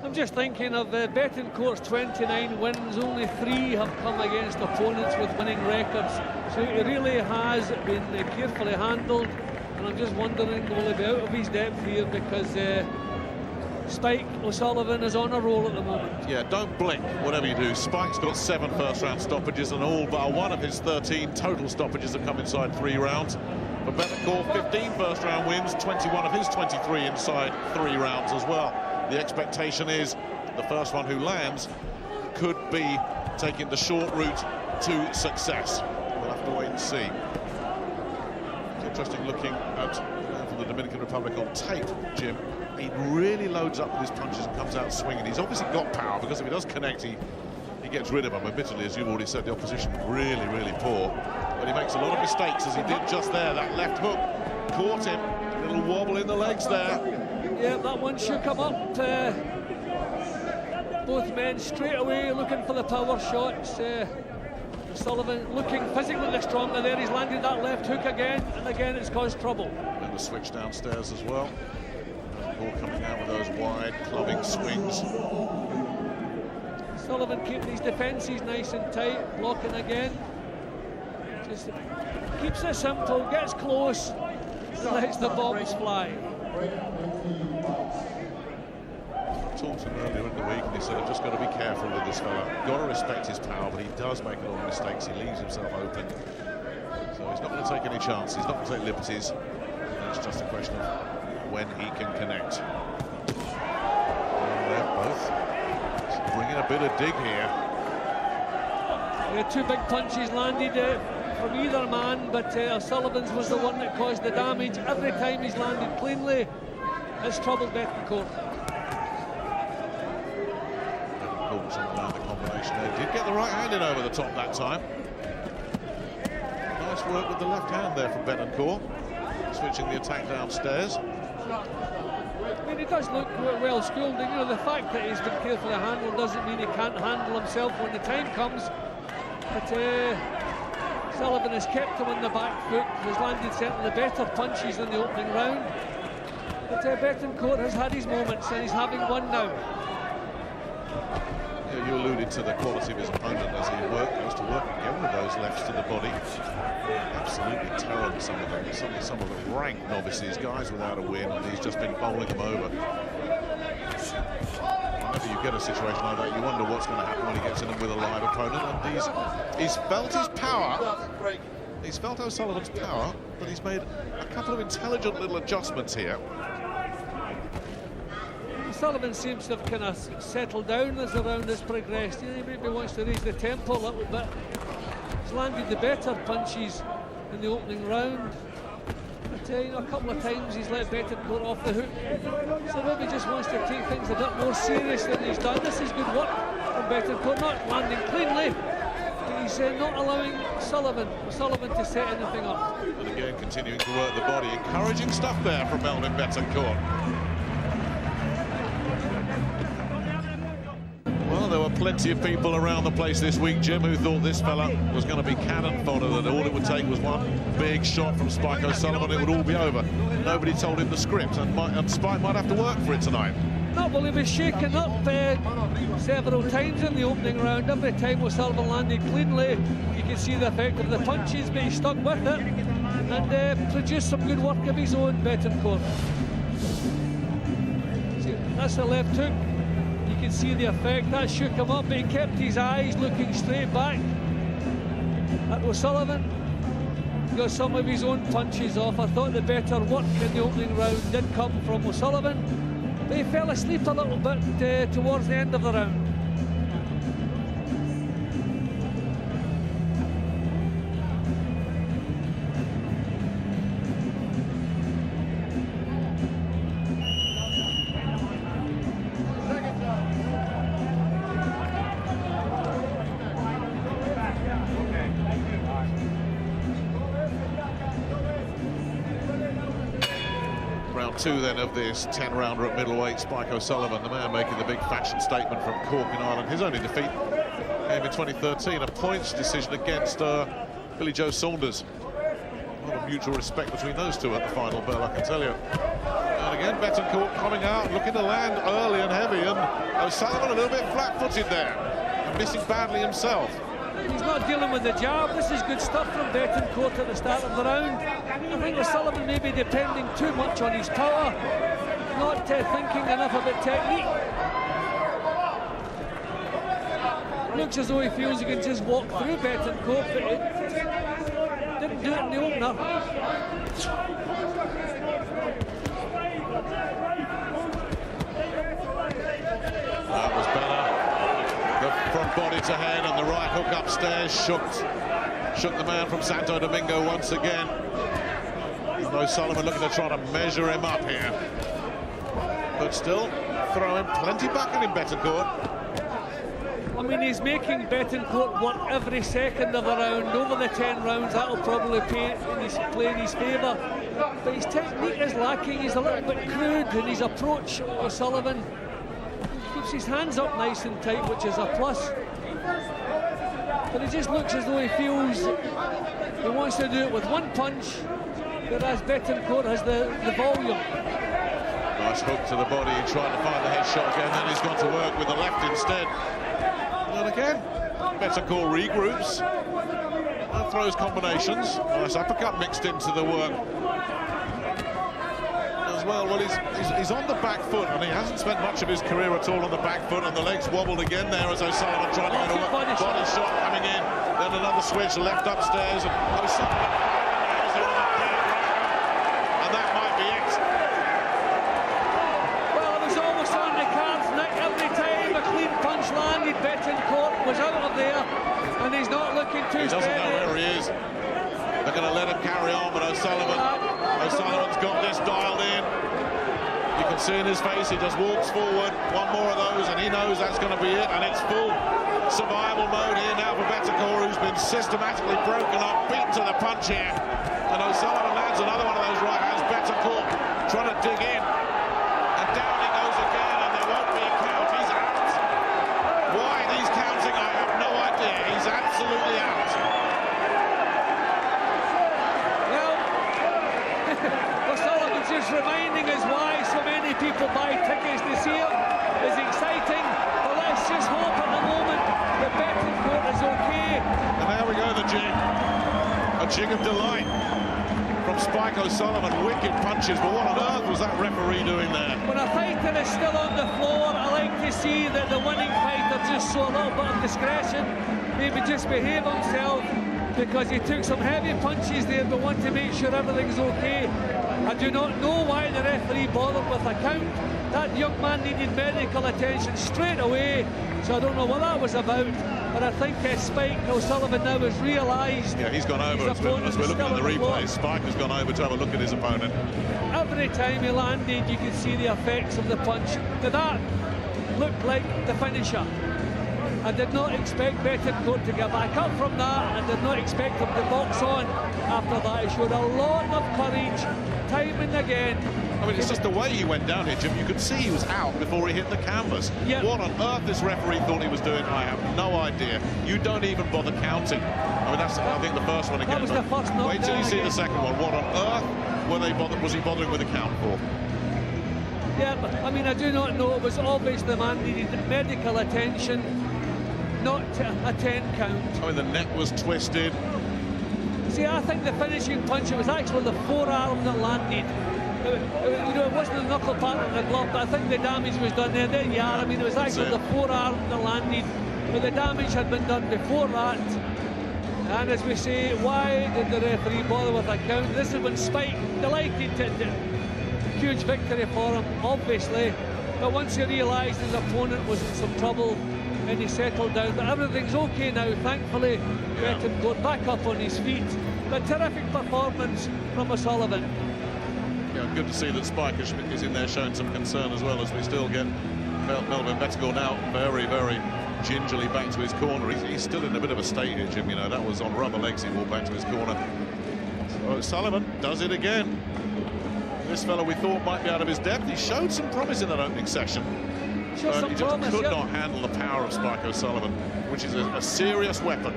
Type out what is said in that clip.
I'm just thinking of Betancourt's 29 wins, only 3 have come against opponents with winning records. So he really has been carefully handled, and I'm just wondering, will he be out of his depth here, because Spike O'Sullivan is on a roll at the moment. Yeah, don't blink, whatever you do. Spike's got 7 first-round stoppages, and all but one of his 13 total stoppages have come inside 3 rounds. But Betancourt, 15 first-round wins, 21 of his 23 inside 3 rounds as well. The expectation is the first one who lands could be taking the short route to success. We'll have to wait and see. It's interesting looking at from the Dominican Republic on tape, Jim. He really loads up with his punches and comes out swinging. He's obviously got power, because if he does connect, he gets rid of him. Admittedly, as you've already said, the opposition really, really poor. But he makes a lot of mistakes, as he did just there. That left hook caught him. A little wobble in the legs there. Yeah, that one shook him up. Both men straight away looking for the power shots. Sullivan looking physically stronger there. He's landed that left hook again, and again it's caused trouble. And the switch downstairs as well. Ball coming out with those wide clubbing swings. Sullivan keeping his defences nice and tight, blocking again. Just keeps it simple, gets close, and lets the bombs fly. I talked to him earlier in the week, and he said, I've just got to be careful with this fella. Got to respect his power, but he does make a lot of mistakes. He leaves himself open. So he's not going to take any chances. He's not going to take liberties. And it's just a question of when he can connect. And they're both bringing a bit of dig here. Yeah, 2 big punches landed from either man, but O'Sullivan's was the one that caused the damage. Every time he's landed cleanly, it's troubled Betancourt. Betancourt's on the combination there. Did get the right hand in over the top that time. Nice work with the left hand there from Betancourt. Switching the attack downstairs. I mean, he does look well schooled, and you know, the fact that he's been carefully handled doesn't mean he can't handle himself when the time comes. But Sullivan has kept him on the back foot, has landed certainly better punches in the opening round. But Betancourt has had his moments, and he's having one now. Yeah, you alluded to the quality of his opponent as he goes to work again with those lefts to the body. Absolutely terrible, some of them. Some of them rank novices, guys without a win, and he's just been bowling them over. Whenever you get a situation like that, you wonder what's going to happen when he gets in with a live opponent. And he's felt his power. He's felt O'Sullivan's power, but he's made a couple of intelligent little adjustments here. Sullivan seems to have kind of settled down as the round has progressed. You know, he maybe wants to raise the tempo a little bit. He's landed the better punches in the opening round. But you know, a couple of times he's let Betancourt off the hook. So maybe just wants to take things a bit more serious than he's done. This is good work from Betancourt, not landing cleanly. He's not allowing Sullivan to set anything up. And again, continuing to work the body. Encouraging stuff there from Melvin Betancourt. Well, there were plenty of people around the place this week, Jim, who thought this fella was going to be cannon fodder, that all it would take was one big shot from Spike O'Sullivan, it would all be over. Nobody told him the script, and Spike might have to work for it tonight. No, well, he was shaken up several times in the opening round. Every time O'Sullivan landed cleanly, you could see the effect of the punches, but he stuck with it and produced some good work of his own, Betancourt. See, that's the left hook. You can see the effect. That shook him up, but he kept his eyes looking straight back at O'Sullivan. Got some of his own punches off. I thought the better work in the opening round did come from O'Sullivan, but he fell asleep a little bit towards the end of the round. Round 2 then of this 10-rounder at middleweight. Spike O'Sullivan, the man making the big fashion statement from Cork in Ireland. His only defeat came in 2013, a points decision against Billy Joe Saunders. A lot of mutual respect between those two at the final bell, I can tell you. And again, Betancourt coming out, looking to land early and heavy, and O'Sullivan a little bit flat-footed there, and missing badly himself. He's not dealing with the jab. This is good stuff from Betancourt at the start of the round. I think O'Sullivan may be depending too much on his power, not thinking enough about technique. Looks as though he feels he can just walk through Betancourt, but it didn't do it in the opener. That was better. The front body to head and the right hook upstairs shook the man from Santo Domingo once again. And O'Sullivan looking to try to measure him up here, but still throwing plenty back at him, Betancourt. I mean, he's making Betancourt work every second of the round. Over the 10 rounds, that'll probably play in his favour. But his technique is lacking. He's a little bit crude in his approach, O'Sullivan. Keeps his hands up nice and tight, which is a plus. But it just looks as though he feels he wants to do it with one punch, whereas Betancourt has the volume. Nice hook to the body. He tried to find the head shot again, then he's gone to work with the left instead. And again, Betancourt regroups and throws combinations. Nice uppercut mixed into the work as well. Well, he's on the back foot, and he hasn't spent much of his career at all on the back foot, and the legs wobbled again there as O'Sullivan trying to get a body shot coming in. Then another switch left upstairs, and O'Sullivan and that might be it. Well, it was almost on the cards, Nick. Every time a clean punch landed, Betancourt was out of there, and he's not looking too steady. He doesn't know where he is. They're going to let him carry on, but O'Sullivan's got this dialed in. You can see in his face, he just walks forward. One more of those, and he knows that's going to be it, and it's full survival mode here now for Betancourt, who's been systematically broken up, beaten to the punch here. And O'Sullivan lands another one of those right hands. Betancourt trying to dig in, and down he goes again, and there won't be a count. He's out. Why he's counting, I have no idea. He's absolutely out. O'Sullivan's just reminding us why so many people buy tickets to see him. It's exciting, but let's just hope at the moment that Betancourt is okay. And there we go, the jig. A jig of delight from Spike O'Sullivan. Wicked punches, but what on earth was that referee doing there? When a fighter is still on the floor, I like to see that the winning fighter just show a little bit of discretion, maybe just behave himself, because he took some heavy punches there, but want to make sure everything's okay. I do not know why the referee bothered with a count. That young man needed medical attention straight away, so I don't know what that was about. But I think Spike O'Sullivan now has realised. Yeah, he's gone over as we're looking at the replay. Spike has gone over to have a look at his opponent. Every time he landed, you could see the effects of the punch. Now that looked like the finisher. I did not expect Betancourt to get back up from that. I did not expect him to box on after that. He showed a lot of courage, time and again. I mean, it's just the way he went down here, Jim. You could see he was out before he hit the canvas. Yep. What on earth this referee thought he was doing, I have no idea. You don't even bother counting. I mean, that's, I think, the first one again. That was the first knockdown. Wait till you see the second one. What on earth was he bothering with a count for? Yeah, but, I mean, I do not know. It was obvious the man needed medical attention, not a 10 count. I mean, the neck was twisted. See, I think the finishing punch, it was actually the forearm that landed. You know, it wasn't the knuckle part of the glove, but I think the damage was done there. There you are. I mean, it was actually the forearm that landed, but the damage had been done before that. And as we say, why did the referee bother with a count? This is when Spike, delighted to huge victory for him, obviously. But once he realised his opponent was in some trouble, and he settled down. But everything's okay now, thankfully. Betancourt back up on his feet. But terrific performance from O'Sullivan. Yeah, good to see that Spike is in there showing some concern as well, as we still get Melvin Betancourt now very, very gingerly back to his corner. He's still in a bit of a state here, Jim. You know, that was on rubber legs. He walked back to his corner. So O'Sullivan does it again. This fellow we thought might be out of his depth. He showed some promise in that opening session. He just could not handle the power of Spike O'Sullivan, which is a serious weapon.